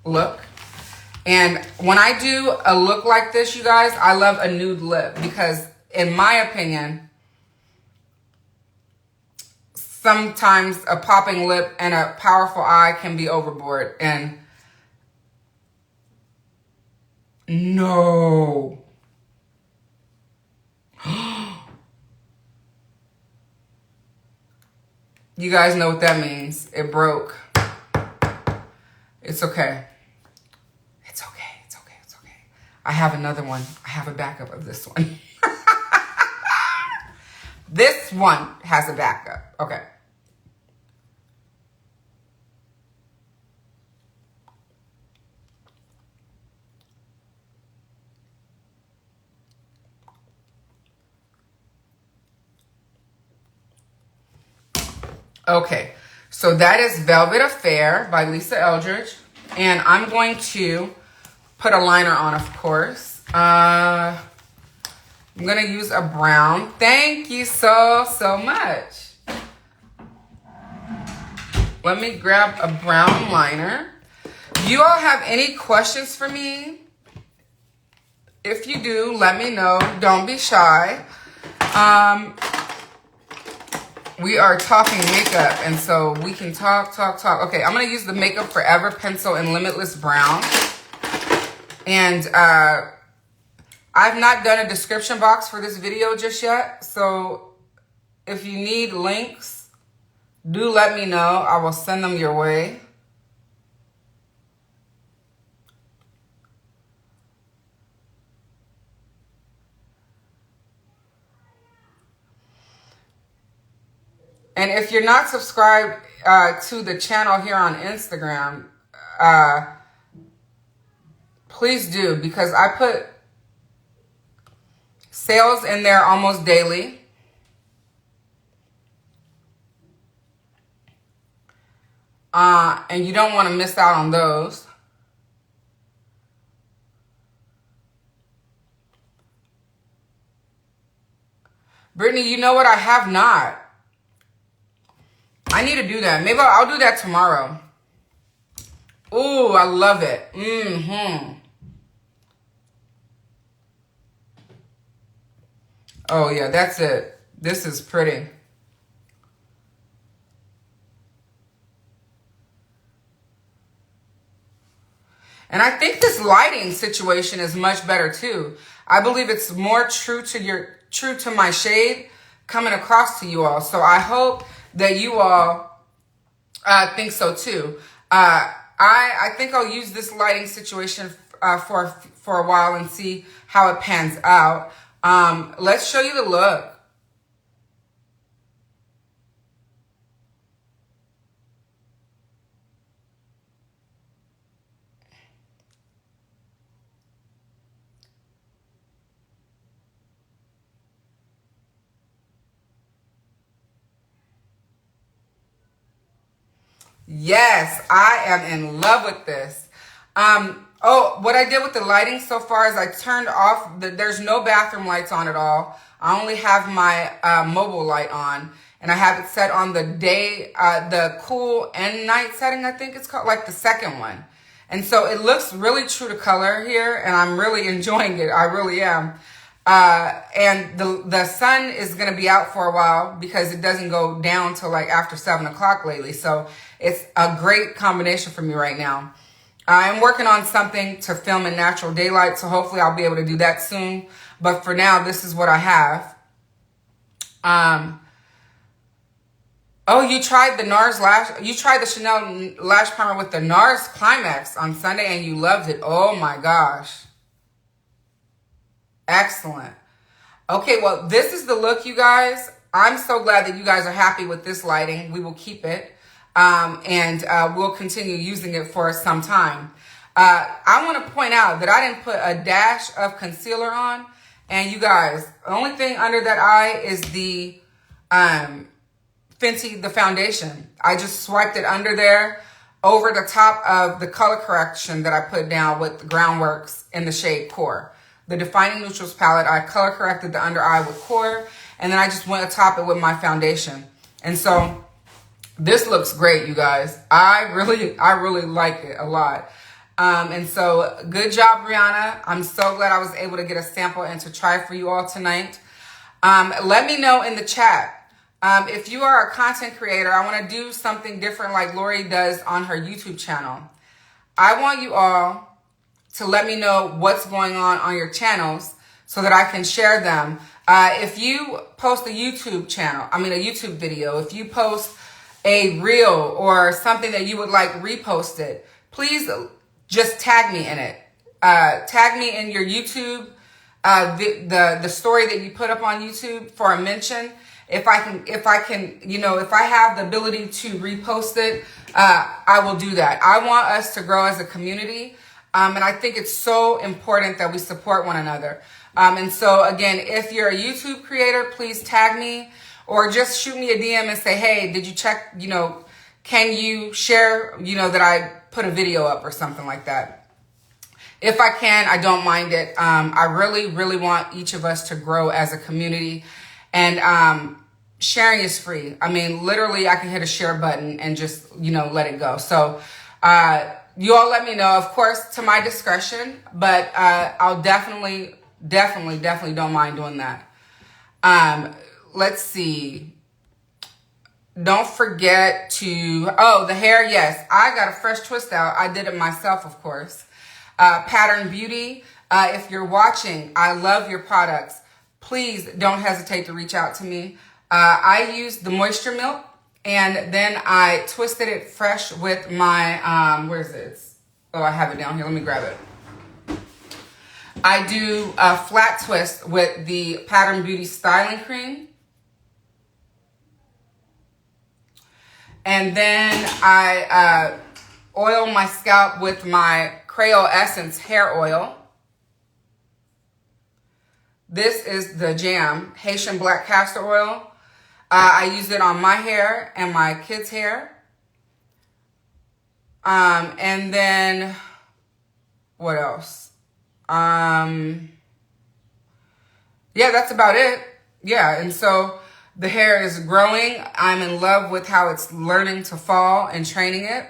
Speaker 1: look. And when I do a look like this, you guys, I love a nude lip because, in my opinion, sometimes a popping lip and a powerful eye can be overboard. And no. You guys know what that means. It broke. It's okay. It's okay. It's okay. It's okay. I have another one. I have a backup of this one. This one has a backup. Okay. Okay, so that is Velvet Affair by Lisa Eldridge. And I'm going to put a liner on, of course. I'm going to use a brown. Thank you so much. Let me grab a brown liner. You all have any questions for me? If you do, let me know. Don't be shy. We are talking makeup, and so we can talk. Okay, I'm going to use the Makeup Forever pencil in Limitless Brown. And I've not done a description box for this video just yet. So if you need links, do let me know. I will send them your way. And if you're not subscribed to the channel here on Instagram, please do, because I put sales in there almost daily. And you don't want to miss out on those. Brittany, you know what? I have not. I need to do that. Maybe I'll do that tomorrow. Ooh, I love it. Oh, yeah, that's it. This is pretty. And I think this lighting situation is much better too. I believe it's more true to my shade coming across to you all. So I hope that you all think so too. I think I'll use this lighting situation for a while and see how it pans out. Let's show you the look. Yes, I am in love with this. Oh, what I did with the lighting so far is I turned off there's no bathroom lights on at all. I only have my mobile light on, and I have it set on the day, the cool and night setting, I think it's called, like the second one. And so it looks really true to color here, and I'm really enjoying it. I really am. And the sun is going to be out for a while because it doesn't go down till like after 7 o'clock lately. So it's a great combination for me right now. I'm working on something to film in natural daylight, so hopefully I'll be able to do that soon. But for now, this is what I have. Oh, you tried the NARS lash. You tried the Chanel lash primer with the NARS Climax on Sunday, and you loved it. Oh my gosh. Excellent. Okay, well, this is the look, you guys. I'm so glad that you guys are happy with this lighting. We will keep it. And we'll continue using it for some time. I want to point out that I didn't put a dash of concealer on. And you guys, the only thing under that eye is the Fenty, the foundation. I just swiped it under there over the top of the color correction that I put down with the Groundworks in the shade Core. The Defining Neutrals palette, I color corrected the under eye with Core. And then I just went atop it with my foundation. And so this looks great, you guys. I really like it a lot. And so good job, Brianna. I'm so glad I was able to get a sample and to try for you all tonight. Let me know in the chat. If you are a content creator, I want to do something different like Lori does on her YouTube channel. I want you all to let me know what's going on your channels so that I can share them. If you post a YouTube video, if you post a reel or something that you would like reposted, please just tag me in it. Tag me in your YouTube, the story that you put up on YouTube for a mention. If I have the ability to repost it, I will do that. I want us to grow as a community. And I think it's so important that we support one another. And so again, if you're a YouTube creator, please tag me or just shoot me a DM and say, hey, did you check, can you share, that I put a video up or something like that. If I can, I don't mind it. I really, really want each of us to grow as a community. And sharing is free. I mean, literally, I can hit a share button and just, let it go. So you all let me know, of course, to my discretion, but I'll definitely don't mind doing that. Let's see. Don't forget to, the hair, yes. I got a fresh twist out. I did it myself, of course. Pattern Beauty, if you're watching, I love your products. Please don't hesitate to reach out to me. I used the Moisture Milk, and then I twisted it fresh with my, where is it? Oh, I have it down here. Let me grab it. I do a flat twist with the Pattern Beauty Styling Cream. And then I oil my scalp with my Creole Essence Hair Oil. This is the Jam Haitian Black Castor Oil. I use it on my hair and my kids' hair. And then, what else? Yeah, that's about it. Yeah, and so the hair is growing. I'm in love with how it's learning to fall and training it.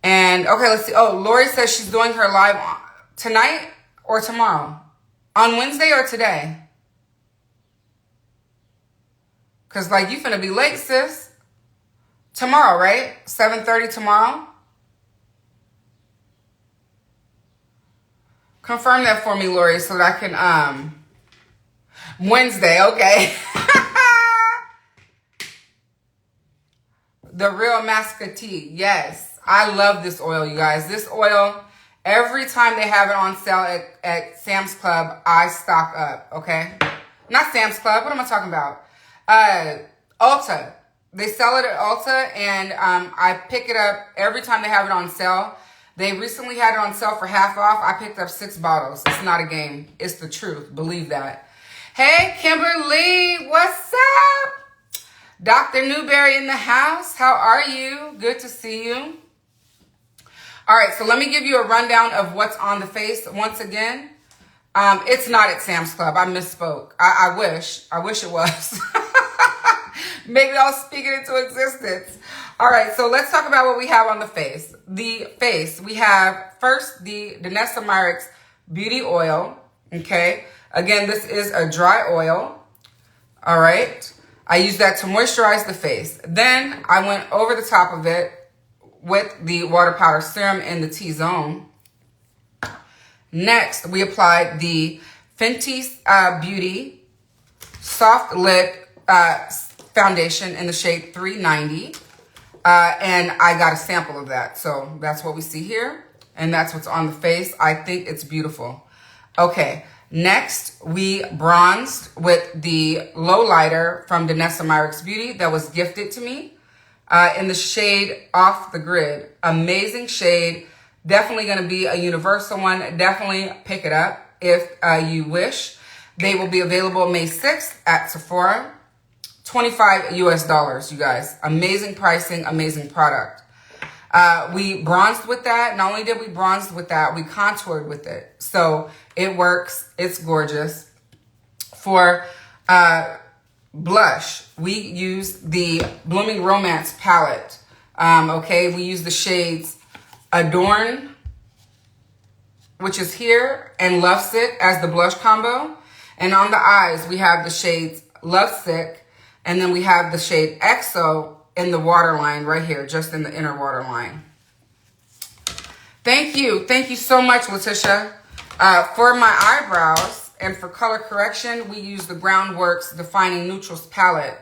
Speaker 1: And, okay, let's see. Oh, Lori says she's doing her live tonight or tomorrow? On Wednesday or today? Because, you finna be late, sis. Tomorrow, right? 7:30 tomorrow? Confirm that for me, Lori, so that I can, Wednesday, okay. The Real Mascara, yes. I love this oil, you guys. This oil, every time they have it on sale at Sam's Club, I stock up, okay? Not Sam's Club. What am I talking about? Ulta. They sell it at Ulta, and I pick it up every time they have it on sale. They recently had it on sale for half off. I picked up 6 bottles. It's not a game. It's the truth. Believe that. Hey, Kimberly, what's up? Dr. Newberry in the house. How are you? Good to see you. All right, so let me give you a rundown of what's on the face once again. It's not at Sam's Club. I misspoke. I wish it was. Maybe I'll speak it into existence. All right, so let's talk about what we have on the face. The face, we have first the Danessa Myricks Beauty Oil, okay? Again, this is a dry oil, all right? I use that to moisturize the face. Then I went over the top of it with the water powder serum in the T-zone. Next, we applied the Fenty Beauty Soft Lip Foundation in the shade 390. And I got a sample of that. So that's what we see here. And that's what's on the face. I think it's beautiful. Okay. Next, we bronzed with the Lowlighter from Danessa Myricks Beauty that was gifted to me in the shade Off the Grid. Amazing shade. Definitely going to be a universal one. Definitely pick it up if you wish. They will be available May 6th at Sephora. $25 US, you guys. Amazing pricing, amazing product. We bronzed with that. Not only did we bronze with that, we contoured with it. So it works. It's gorgeous. For blush, we use the Blooming Romance palette. Okay, we use the shades Adorn, which is here, and Lovesick as the blush combo. And on the eyes, we have the shades Lovesick And then we have the shade EXO in the waterline right here, just in the inner waterline. Thank you. Thank you so much, Letitia. For my eyebrows and for color correction, we use the Groundwork's Defining Neutrals palette.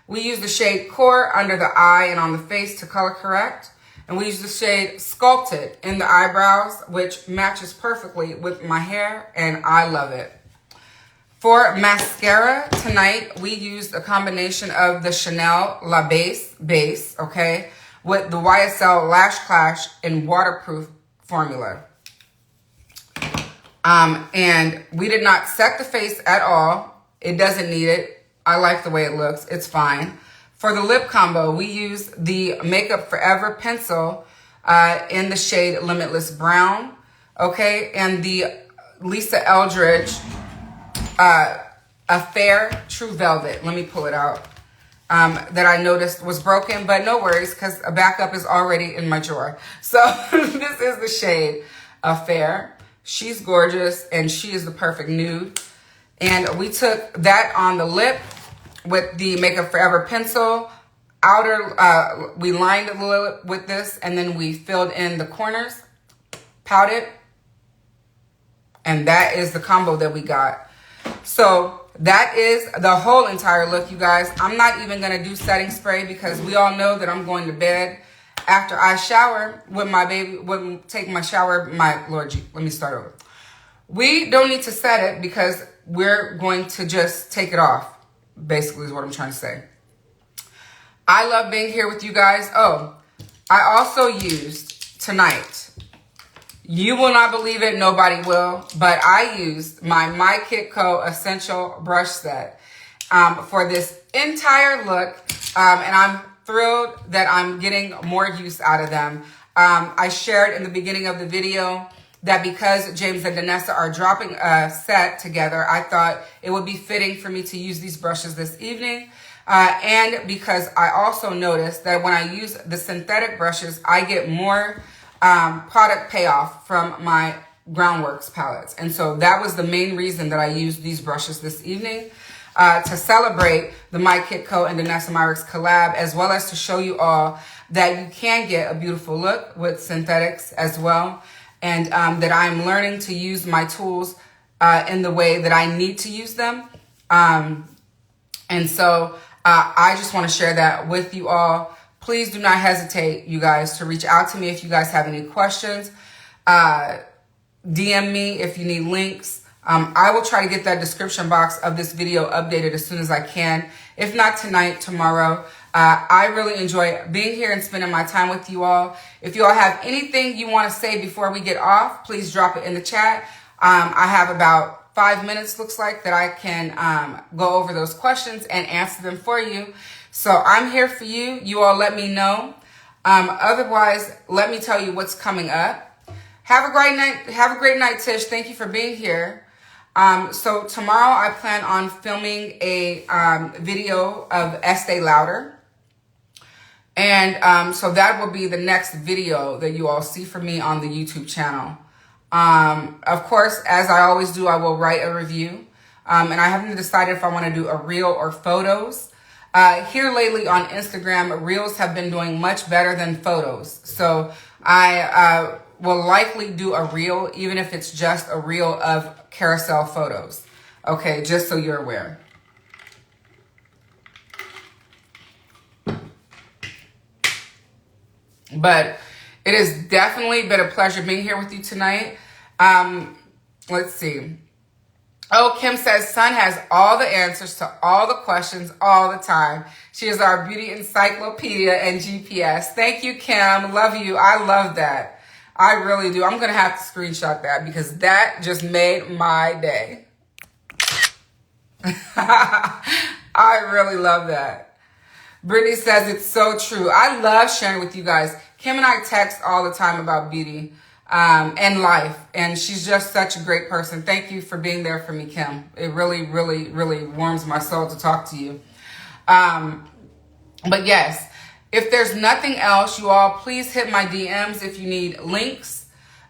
Speaker 1: We use the shade Core under the eye and on the face to color correct. And we use the shade Sculpted in the eyebrows, which matches perfectly with my hair, and I love it. For mascara tonight, we used a combination of the Chanel La Base, okay, with the YSL Lash Clash in waterproof formula. And we did not set the face at all. It doesn't need it. I like the way it looks. It's fine. For the lip combo, we use the Makeup Forever pencil in the shade Limitless Brown, okay, and the Lisa Eldridge Affair True Velvet. Let me pull it out. That I noticed was broken, but no worries, because a backup is already in my drawer. So this is the shade Affair. She's gorgeous, and she is the perfect nude. And we took that on the lip with the Makeup Forever pencil. Outer, we lined the lip with this, and then we filled in the corners, pouted. And that is the combo that we got. So that is the whole entire look, you guys. I'm not even going to do setting spray because we all know that I'm going to bed after I shower with my baby, take my shower, Lord G, let me start over. We don't need to set it because we're going to just take it off, basically is what I'm trying to say. I love being here with you guys. Oh, I also used tonight, you will not believe it, nobody will, but I used my Kit Co Essential Brush Set for this entire look, and I'm thrilled that I'm getting more use out of them. I shared in the beginning of the video that because James and Danessa are dropping a set together, I thought it would be fitting for me to use these brushes this evening. And because I also noticed that when I use the synthetic brushes, I get more product payoff from my Groundworks palettes. And so that was the main reason that I used these brushes this evening. To celebrate the My Kit Co and Danessa Myricks collab, as well as to show you all that you can get a beautiful look with synthetics as well, and that I'm learning to use my tools in the way that I need to use them. And so I just want to share that with you all. Please do not hesitate, you guys, to reach out to me if you guys have any questions. DM me if you need links. I will try to get that description box of this video updated as soon as I can. If not tonight, tomorrow. I really enjoy being here and spending my time with you all. If you all have anything you want to say before we get off, please drop it in the chat. I have about 5 minutes, looks like, that I can go over those questions and answer them for you. So I'm here for you. You all let me know. Otherwise, let me tell you what's coming up. Have a great night. Have a great night, Tish. Thank you for being here. So tomorrow I plan on filming a video of Estee Lauder. And so that will be the next video that you all see from me on the YouTube channel. Of course, as I always do, I will write a review. And I haven't decided if I want to do a reel or photos. Here lately on Instagram, reels have been doing much better than photos. So I will likely do a reel, even if it's just a reel of carousel photos. Okay, just so you're aware. But it has definitely been a pleasure being here with you tonight. Let's see. Oh, Kim says, Sun has all the answers to all the questions all the time. She is our beauty encyclopedia and GPS. Thank you, Kim. Love you. I love that. I really do. I'm going to have to screenshot that because that just made my day. I really love that. Brittany says it's so true. I love sharing with you guys. Kim and I text all the time about beauty and life, and she's just such a great person. Thank you for being there for me, Kim. It really, really, really warms my soul to talk to you. But yes, if there's nothing else, you all, please hit my DMs if you need links.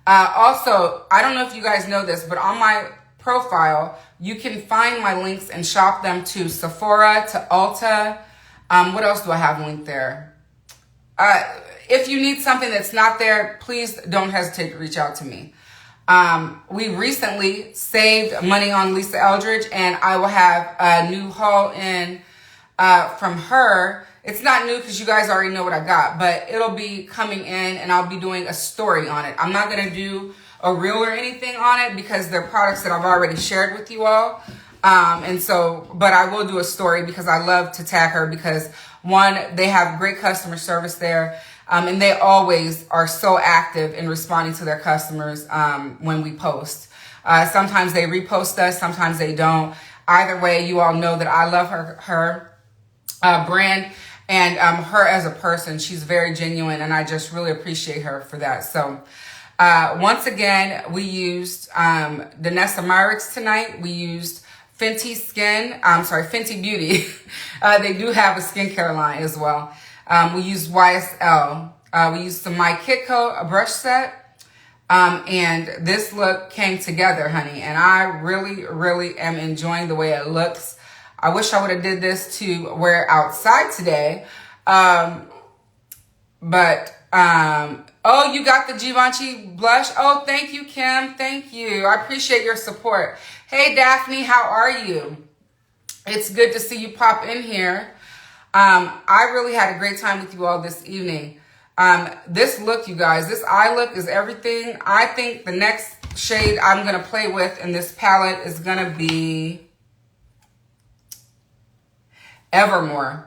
Speaker 1: Also, I don't know if you guys know this, but on my profile, you can find my links and shop them to Sephora, to Ulta. What else do I have linked there? If you need something that's not there, please don't hesitate to reach out to me. We recently saved money on Lisa Eldridge, and I will have a new haul in from her. It's not new because you guys already know what I got, but it'll be coming in and I'll be doing a story on it. I'm not going to do a reel or anything on it because they're products that I've already shared with you all. But I will do a story because I love to tag her because, one, they have great customer service there. And they always are so active in responding to their customers when we post. Sometimes they repost us, sometimes they don't. Either way, you all know that I love her brand and her as a person. She's very genuine, and I just really appreciate her for that. So once again, we used Danessa Myricks tonight. We used Fenty Fenty Beauty. They do have a skincare line as well. We used YSL. We used some My Kitco, a brush set. And this look came together, honey. And I really, really am enjoying the way it looks. I wish I would have did this to wear outside today. Oh, you got the Givenchy blush. Oh, thank you, Kim. Thank you. I appreciate your support. Hey, Daphne, how are you? It's good to see you pop in here. I really had a great time with you all this evening. This look, you guys, this eye look is everything. I think the next shade I'm going to play with in this palette is going to be Evermore.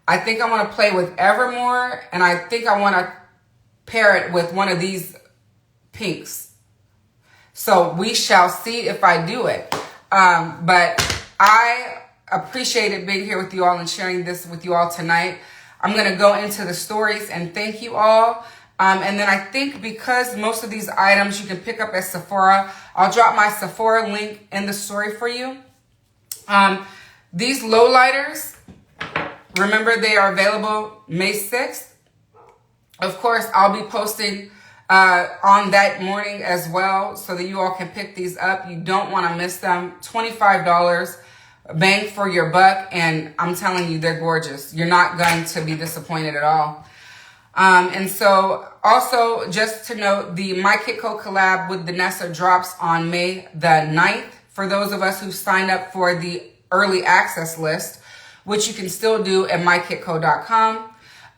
Speaker 1: I think I want to play with Evermore, and I think I want to pair it with one of these pinks. So we shall see if I do it. But I appreciated being here with you all and sharing this with you all tonight. I'm going to go into the stories and thank you all. And then I think because most of these items you can pick up at Sephora, I'll drop my Sephora link in the story for you. These lowlighters, remember they are available May 6th. Of course, I'll be posting on that morning as well so that you all can pick these up. You don't want to miss them. $25. Bang for your buck, and I'm telling you, they're gorgeous. You're not going to be disappointed at all. And so also just to note, the My Kitco collab with Danessa drops on May the 9th for those of us who signed up for the early access list, which you can still do at mykitco.com.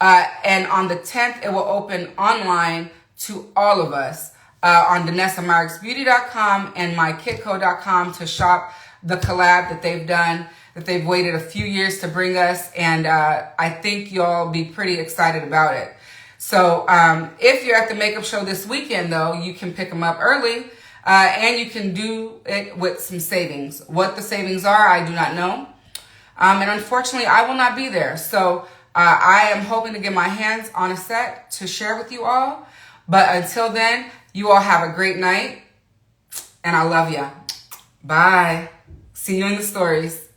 Speaker 1: And on the 10th, it will open online to all of us on DanessaMyrricksBeauty.com and mykitco.com to shop the collab that they've done, that they've waited a few years to bring us. And I think you'll be pretty excited about it. So if you're at the makeup show this weekend, though, you can pick them up early and you can do it with some savings. What the savings are, I do not know. And unfortunately, I will not be there. So I am hoping to get my hands on a set to share with you all. But until then, you all have a great night. And I love ya. Bye. See you in the stories.